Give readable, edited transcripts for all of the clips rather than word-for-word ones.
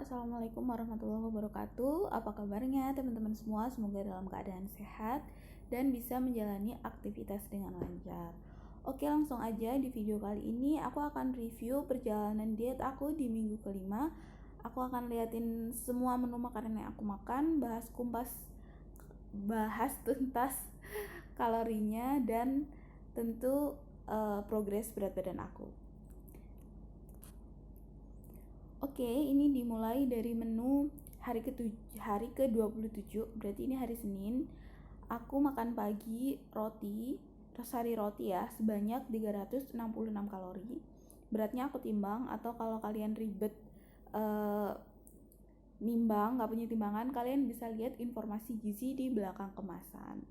Assalamualaikum warahmatullahi wabarakatuh. Apa kabarnya teman-teman semua? Semoga dalam keadaan sehat dan bisa menjalani aktivitas dengan lancar. Oke, langsung aja di video kali ini aku akan review perjalanan diet aku di minggu kelima. Aku akan liatin semua menu makanan yang aku makan, bahas tuntas kalorinya dan tentu progres berat badan aku. Oke, ini dimulai dari menu hari ke-27, berarti ini hari Senin. Aku makan pagi sari roti ya, sebanyak 366 kalori. Beratnya aku timbang, atau kalau kalian ribet nimbang, gak punya timbangan, kalian bisa lihat informasi gizi di belakang kemasan.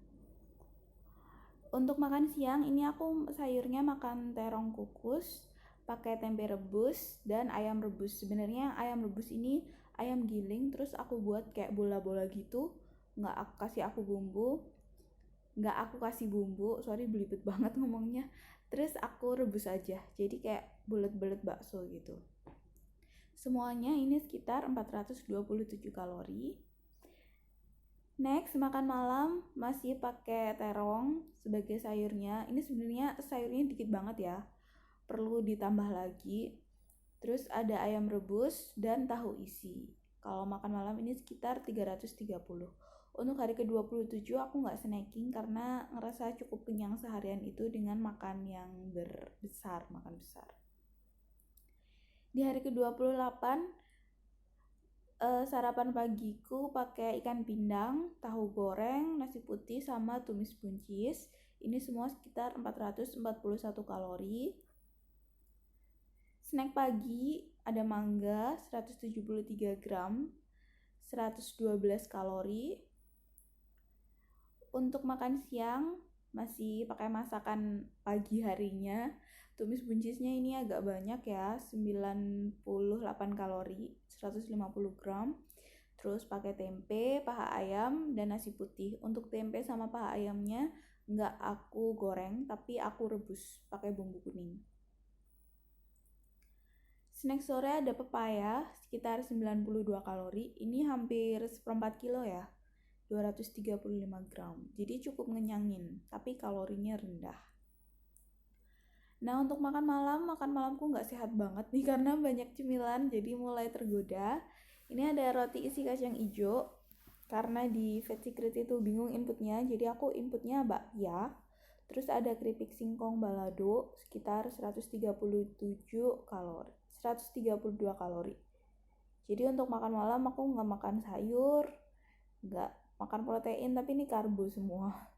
Untuk makan siang, ini aku sayurnya makan terong kukus, pakai tempe rebus dan ayam rebus. Sebenarnya ayam rebus ini ayam giling, terus aku buat kayak bola-bola gitu. Nggak aku kasih bumbu, sorry belibet banget ngomongnya. Terus aku rebus aja, jadi kayak bulet-bulet bakso gitu. Semuanya ini sekitar 427 kalori. Next, makan malam masih pakai terong sebagai sayurnya. Ini sebenarnya sayurnya dikit banget ya, perlu ditambah lagi. Terus ada ayam rebus dan tahu isi. Kalau makan malam ini sekitar 330. Untuk hari ke-27 aku nggak snacking karena ngerasa cukup kenyang seharian itu dengan makan yang makan besar. Di hari ke-28 sarapan pagiku pakai ikan pindang, tahu goreng, nasi putih sama tumis buncis. Ini semua sekitar 441 kalori. Snack pagi ada mangga 173 gram, 112 kalori. Untuk makan siang masih pakai masakan pagi harinya. Tumis buncisnya ini agak banyak ya, 98 kalori, 150 gram. Terus pakai tempe, paha ayam, dan nasi putih. Untuk tempe sama paha ayamnya nggak aku goreng, tapi aku rebus pakai bumbu kuning. Snack sore ada pepaya, sekitar 92 kalori. Ini hampir 1/4 kilo ya, 235 gram. Jadi cukup ngenyangin, tapi kalorinya rendah. Nah, untuk makan malamku nggak sehat banget nih karena banyak cemilan, jadi mulai tergoda. Ini ada roti isi kacang hijau, karena di Fat Secret itu bingung inputnya, jadi aku inputnya bakpia. Terus ada keripik singkong balado sekitar 132 kalori. Jadi untuk makan malam aku nggak makan sayur, nggak makan protein, tapi ini karbo semua.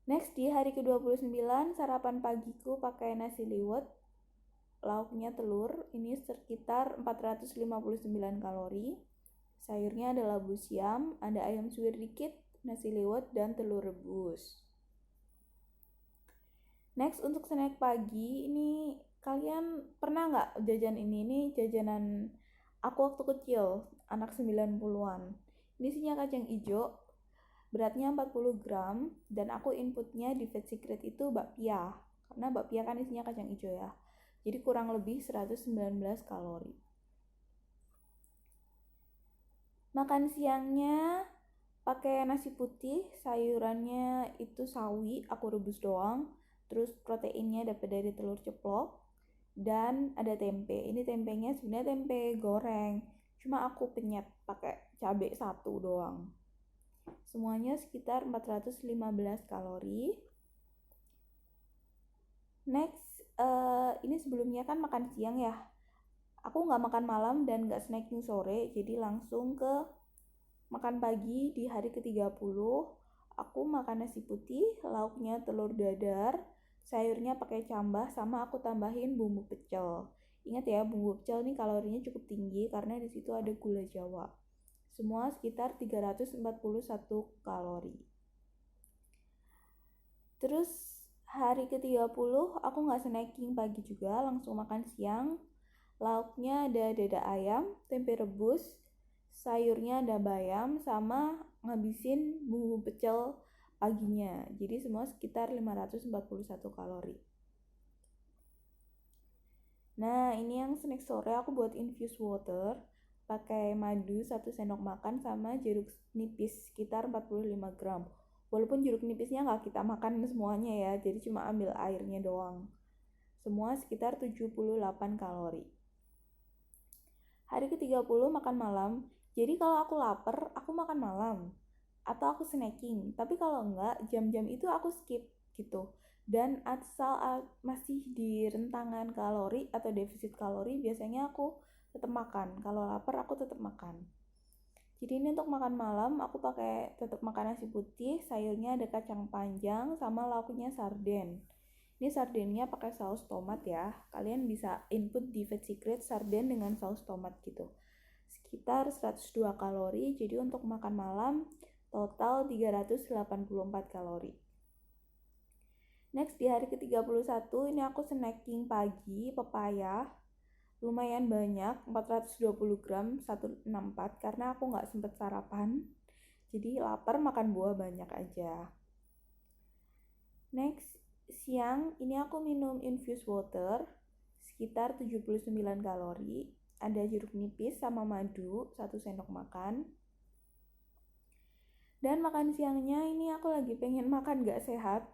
Next, di hari ke-29 sarapan pagiku pakai nasi liwet, lauknya telur, ini sekitar 459 kalori. Sayurnya ada labu siam, ada ayam suwir dikit, nasi liwet, dan telur rebus. Next, untuk snack pagi, ini kalian pernah nggak jajan ini? Ini jajanan aku waktu kecil, anak 90-an. Ini isinya kacang hijau, beratnya 40 gram, dan aku inputnya di Fat Secret itu bakpia, karena bakpia kan isinya kacang hijau ya. Jadi kurang lebih 119 kalori. Makan siangnya pakai nasi putih, sayurannya itu sawi, aku rebus doang. Terus proteinnya dapat dari telur ceplok dan ada tempe. Ini tempenya sebenarnya tempe goreng, cuma aku penyet pakai cabai 1 doang. Semuanya sekitar 415 kalori. Next, ini sebelumnya kan makan siang ya. Aku nggak makan malam dan nggak snacking sore, jadi langsung ke makan pagi di hari ke-30. Aku makan nasi putih, lauknya telur dadar, sayurnya pakai cambah, sama aku tambahin bumbu pecel. Ingat ya, bumbu pecel ini kalorinya cukup tinggi karena di situ ada gula Jawa. Semua sekitar 341 kalori. Terus hari ke-30 aku nggak snacking pagi juga, langsung makan siang. Lauknya ada dada ayam, tempe rebus, sayurnya ada bayam, sama ngabisin bumbu pecel paginya. Jadi semua sekitar 541 kalori. Nah, ini yang snack sore aku buat infused water, pakai madu 1 sendok makan sama jeruk nipis sekitar 45 gram. Walaupun jeruk nipisnya nggak kita makan semuanya ya, jadi cuma ambil airnya doang. Semua sekitar 78 kalori. Hari ke-30 makan malam. Jadi kalau aku lapar, aku makan malam atau aku snacking. Tapi kalau enggak, jam-jam itu aku skip gitu. Dan asal masih di rentangan kalori atau defisit kalori, biasanya aku tetap makan. Kalau lapar aku tetap makan. Jadi ini untuk makan malam aku pakai tetap makan nasi putih, sayurnya ada kacang panjang sama lauknya sarden. Ini sardennya pakai saus tomat ya. Kalian bisa input di Fat Secret sarden dengan saus tomat gitu. Sekitar 102 kalori. Jadi untuk makan malam total 384 kalori. Next di hari ke-31 ini aku snacking pagi pepaya. Lumayan banyak, 420 gram, 164 karena aku nggak sempet sarapan. Jadi lapar makan buah banyak aja. Next, siang ini aku minum infused water sekitar 79 kalori. Ada jeruk nipis sama madu, 1 sendok makan. Dan makan siangnya ini aku lagi pengen makan gak sehat.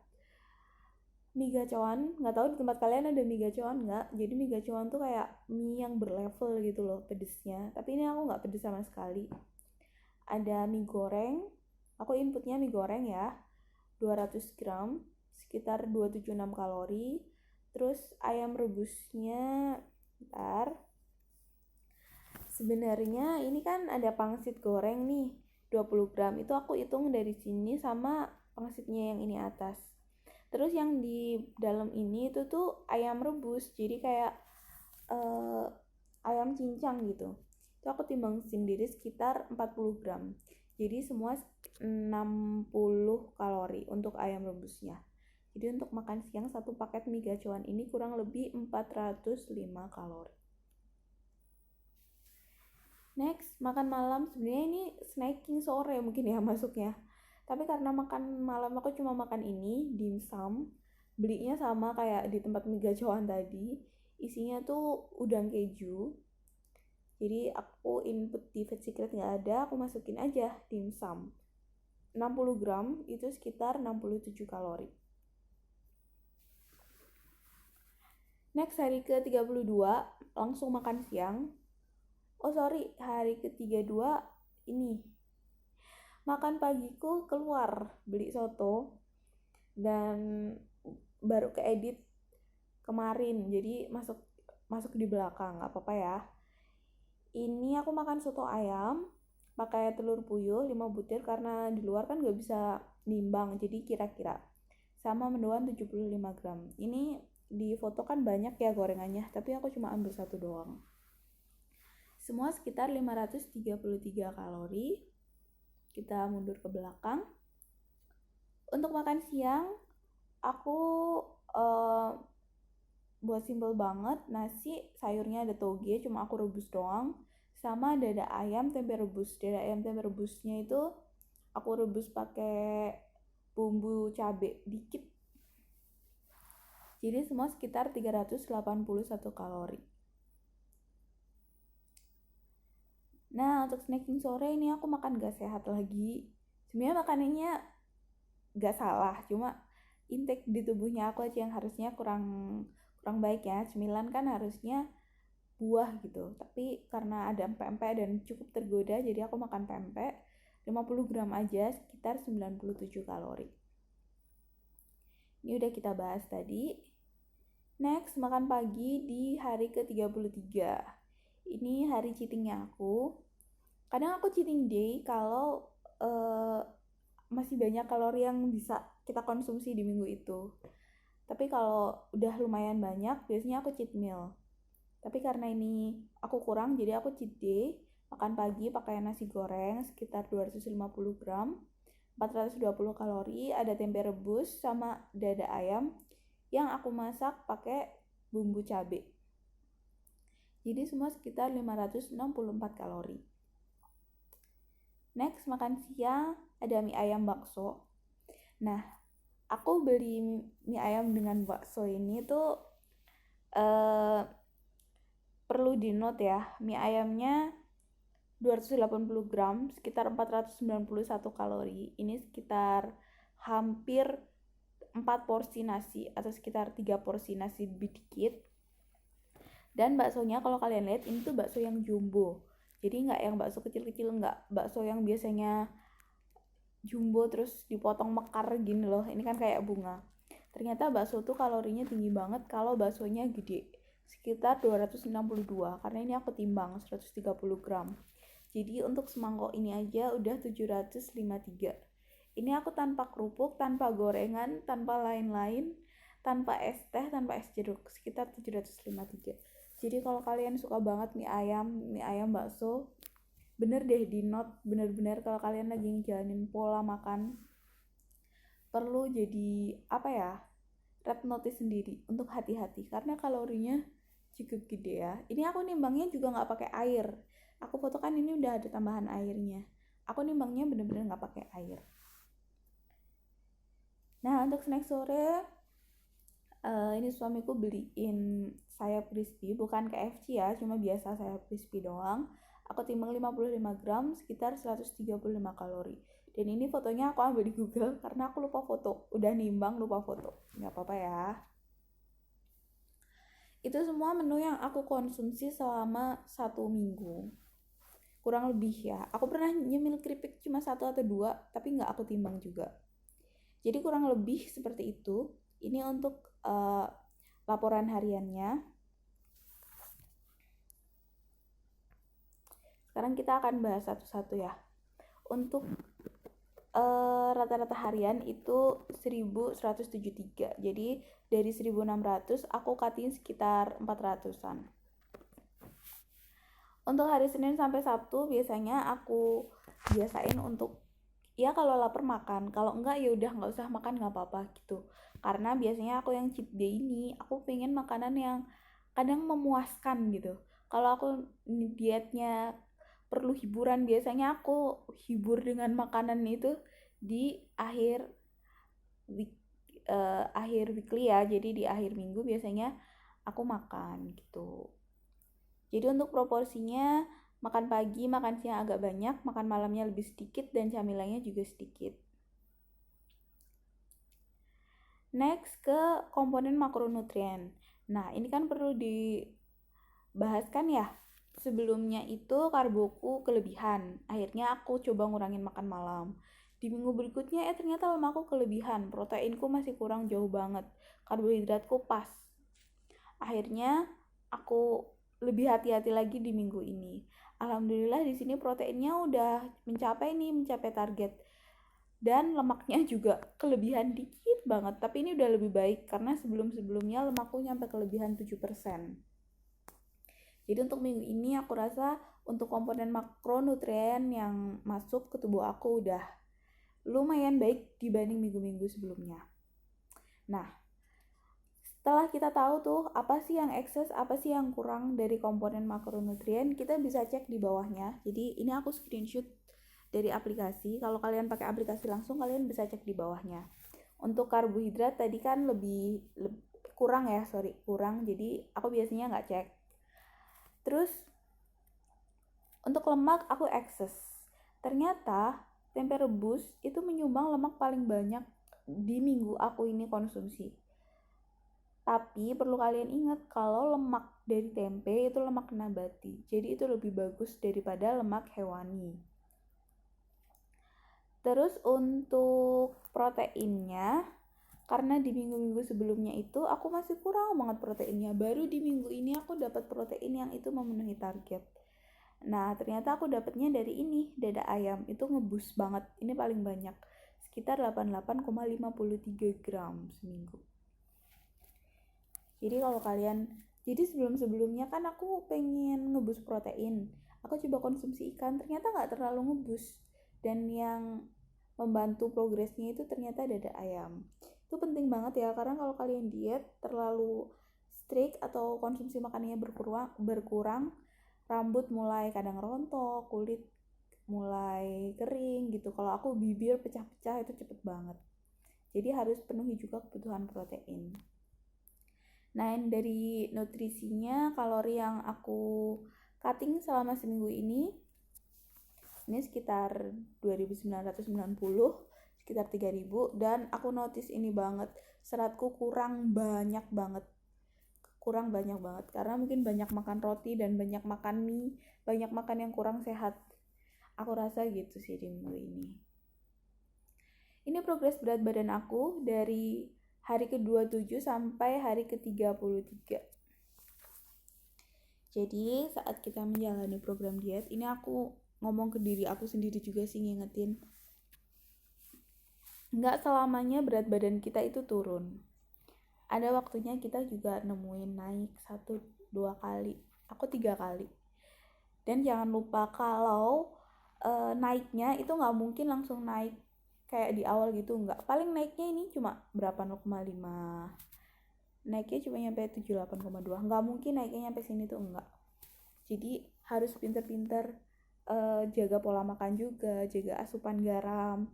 Mie gacoan, nggak tahu di tempat kalian ada mie gacoan nggak? Jadi mie gacoan tuh kayak mie yang berlevel gitu loh pedesnya. Tapi ini aku nggak pedes sama sekali. Ada mie goreng, aku inputnya mie goreng ya, 200 gram, sekitar 276 kalori. Terus ayam rebusnya, bentar. Sebenarnya ini kan ada pangsit goreng nih, 20 gram. Itu aku hitung dari sini sama pangsitnya yang ini atas. Terus yang di dalam ini itu tuh ayam rebus, jadi kayak ayam cincang gitu. Itu aku timbang sendiri sekitar 40 gram. Jadi semua 60 kalori untuk ayam rebusnya. Jadi untuk makan siang satu paket mie gacoan ini kurang lebih 405 kalori. Next, makan malam. Sebenarnya ini snacking sore mungkin ya masuknya. Tapi karena makan malam aku cuma makan ini, dimsum. Belinya sama kayak di tempat mie gacoan tadi. Isinya tuh udang keju. Jadi aku input di Fat Secret nggak ada, aku masukin aja dimsum. 60 gram itu sekitar 67 kalori. Next hari ke-32 langsung makan siang. Oh sorry, hari ke-32 ini makan pagiku keluar beli soto dan baru keedit kemarin, jadi masuk di belakang, nggak apa-apa ya. Ini aku makan soto ayam pakai telur puyuh 5 butir karena di luar kan nggak bisa nimbang, jadi kira-kira sama mendoan 75 gram. Ini di foto kan banyak ya gorengannya, tapi aku cuma ambil satu doang. Semua sekitar 533 kalori. Kita mundur ke belakang. Untuk makan siang, aku buat simple banget. Nasi, sayurnya ada toge, cuma aku rebus doang. Sama dada ayam tempe rebus. Dada ayam tempe rebusnya itu aku rebus pakai bumbu cabe dikit. Jadi semua sekitar 381 kalori. Nah, untuk snacking sore ini aku makan gak sehat lagi. Sebenarnya makanannya gak salah, cuma intake di tubuhnya aku aja yang harusnya kurang baik ya. Cemilan kan harusnya buah gitu, tapi karena ada pempek dan cukup tergoda, jadi aku makan pempek 50 gram aja, sekitar 97 kalori. Ini udah kita bahas tadi. Next, makan pagi di hari ke-33. Ini hari cheatingnya aku. Kadang aku cheating day kalau masih banyak kalori yang bisa kita konsumsi di minggu itu. Tapi kalau udah lumayan banyak, biasanya aku cheat meal. Tapi karena ini aku kurang, jadi aku cheat day. Makan pagi pakai nasi goreng sekitar 250 gram, 420 kalori, ada tempe rebus sama dada ayam yang aku masak pakai bumbu cabai. Jadi semua sekitar 564 kalori. Next, makan siang ada mie ayam bakso. Nah, aku beli mie ayam dengan bakso ini tuh perlu di note ya, mie ayamnya 280 gram, sekitar 491 kalori. Ini sekitar hampir 4 porsi nasi atau sekitar 3 porsi nasi lebih dikit. Dan baksonya kalau kalian lihat ini tuh bakso yang jumbo. Jadi nggak yang bakso kecil-kecil, nggak bakso yang biasanya jumbo terus dipotong mekar gini loh. Ini kan kayak bunga. Ternyata bakso tuh kalorinya tinggi banget kalau baksonya gede. Sekitar 262 karena ini aku timbang 130 gram. Jadi untuk semangkok ini aja udah 753. Ini aku tanpa kerupuk, tanpa gorengan, tanpa lain-lain, tanpa es teh, tanpa es jeruk, sekitar 753. Jadi kalau kalian suka banget mie ayam bakso, bener deh di note, bener-bener kalau kalian lagi ngejalanin pola makan, perlu jadi red notice sendiri untuk hati-hati karena kalorinya cukup gede ya. Ini aku nimbangnya juga nggak pakai air. Aku foto kan ini udah ada tambahan airnya. Aku nimbangnya bener-bener nggak pakai air. Nah untuk snack sore, ini suamiku beliin sayap crispy, bukan KFC ya, cuma biasa sayap crispy doang. Aku timbang 55 gram, sekitar 135 kalori. Dan ini fotonya aku ambil di Google karena aku lupa foto. Udah nimbang lupa foto. Nggak apa-apa ya. Itu semua menu yang aku konsumsi selama 1 minggu. Kurang lebih ya. Aku pernah nyemil keripik cuma 1 atau 2, tapi nggak aku timbang juga. Jadi kurang lebih seperti itu. Ini untuk laporan hariannya. Sekarang kita akan bahas satu-satu ya. Untuk rata-rata harian itu 1173. Jadi dari 1600 aku cutting sekitar 400-an. Untuk hari Senin sampai Sabtu biasanya aku biasain untuk ya kalau lapar makan, kalau enggak ya udah nggak usah makan nggak apa-apa gitu. Karena biasanya aku yang cheat day ini aku pengen makanan yang kadang memuaskan gitu. Kalau aku dietnya perlu hiburan, biasanya aku hibur dengan makanan itu di akhir weekly ya. Jadi di akhir minggu biasanya aku makan gitu. Jadi untuk proporsinya makan pagi, makan siang agak banyak, makan malamnya lebih sedikit, dan camilannya juga sedikit. Next ke komponen makronutrien. Nah ini kan perlu dibahaskan ya. Sebelumnya itu karboku kelebihan, akhirnya aku coba ngurangin makan malam. Di minggu berikutnya ternyata lemakku kelebihan, proteinku masih kurang jauh banget, karbohidratku pas. Akhirnya aku lebih hati-hati lagi di minggu ini. Alhamdulillah di sini proteinnya udah mencapai target. Dan lemaknya juga kelebihan dikit banget, tapi ini udah lebih baik karena sebelum-sebelumnya lemakku nyampe kelebihan 7%. Jadi untuk minggu ini aku rasa untuk komponen makronutrien yang masuk ke tubuh aku udah lumayan baik dibanding minggu-minggu sebelumnya. Nah, setelah kita tahu tuh apa sih yang excess, apa sih yang kurang dari komponen makronutrien, kita bisa cek di bawahnya. Jadi ini aku screenshot dari aplikasi. Kalau kalian pakai aplikasi langsung, kalian bisa cek di bawahnya. Untuk karbohidrat tadi kan kurang. Jadi aku biasanya nggak cek. Terus untuk lemak aku excess. Ternyata tempe rebus itu menyumbang lemak paling banyak di minggu aku ini konsumsi. Tapi perlu kalian ingat kalau lemak dari tempe itu lemak nabati. Jadi itu lebih bagus daripada lemak hewani. Terus untuk proteinnya, karena di minggu-minggu sebelumnya itu aku masih kurang banget proteinnya. Baru di minggu ini aku dapat protein yang itu memenuhi target. Nah ternyata aku dapatnya dari ini, dada ayam. Itu ngebus banget, ini paling banyak, sekitar 88,53 gram seminggu. Jadi kalau kalian, jadi sebelum-sebelumnya kan aku pengen ngebus protein, aku coba konsumsi ikan, ternyata gak terlalu ngebus. Dan yang membantu progresnya itu ternyata dada ayam. Itu penting banget ya, karena kalau kalian diet terlalu strict atau konsumsi makanannya berkurang, rambut mulai kadang rontok, kulit mulai kering gitu. Kalau aku bibir pecah-pecah itu cepet banget. Jadi harus penuhi juga kebutuhan protein. Nah, dari nutrisinya, kalori yang aku cutting selama seminggu ini sekitar 2.990, sekitar 3.000, dan aku notice ini banget, seratku kurang banyak banget karena mungkin banyak makan roti dan banyak makan mie, banyak makan yang kurang sehat. Aku rasa gitu sih di minggu ini. Ini progres berat badan aku dari hari ke-27 sampai hari ke-33. Jadi saat kita menjalani program diet, ini aku ngomong ke diri aku sendiri juga sih, ngingetin, nggak selamanya berat badan kita itu turun. Ada waktunya kita juga nemuin naik 1-2 kali, aku 3 kali. Dan jangan lupa kalau naiknya itu nggak mungkin langsung naik kayak di awal gitu, nggak. Paling naiknya ini cuma berapa, 0,5, naiknya cuma nyampe 78,2, nggak mungkin naiknya nyampe sini tuh, enggak. Jadi harus pinter-pinter jaga pola makan juga, jaga asupan garam,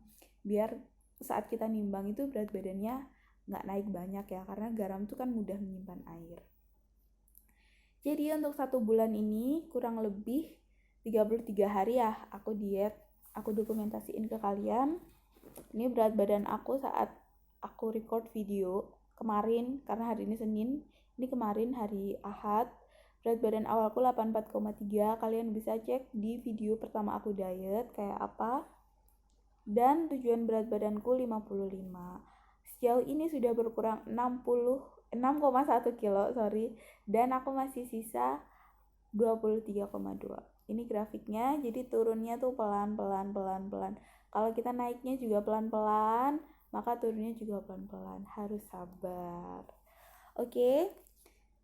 biar saat kita nimbang itu berat badannya nggak naik banyak ya, karena garam itu kan mudah menyimpan air. Jadi untuk 1 bulan ini kurang lebih 33 hari ya aku diet. Aku dokumentasiin ke kalian. Ini berat badan aku saat aku record video kemarin, karena hari ini Senin, ini kemarin hari Ahad. Berat badan awalku 84,3. Kalian bisa cek di video pertama aku diet kayak apa. Dan tujuan berat badanku 55. Sejauh ini sudah berkurang 6,1 kilo, dan aku masih sisa 23,2. Ini grafiknya, jadi turunnya tuh pelan-pelan. Kalau kita naiknya juga pelan-pelan, maka turunnya juga pelan-pelan. Harus sabar. Oke,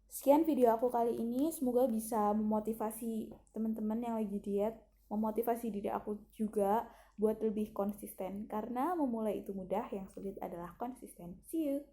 sekian video aku kali ini. Semoga bisa memotivasi teman-teman yang lagi diet, memotivasi diri aku juga buat lebih konsisten, karena memulai itu mudah, yang sulit adalah konsisten. See you.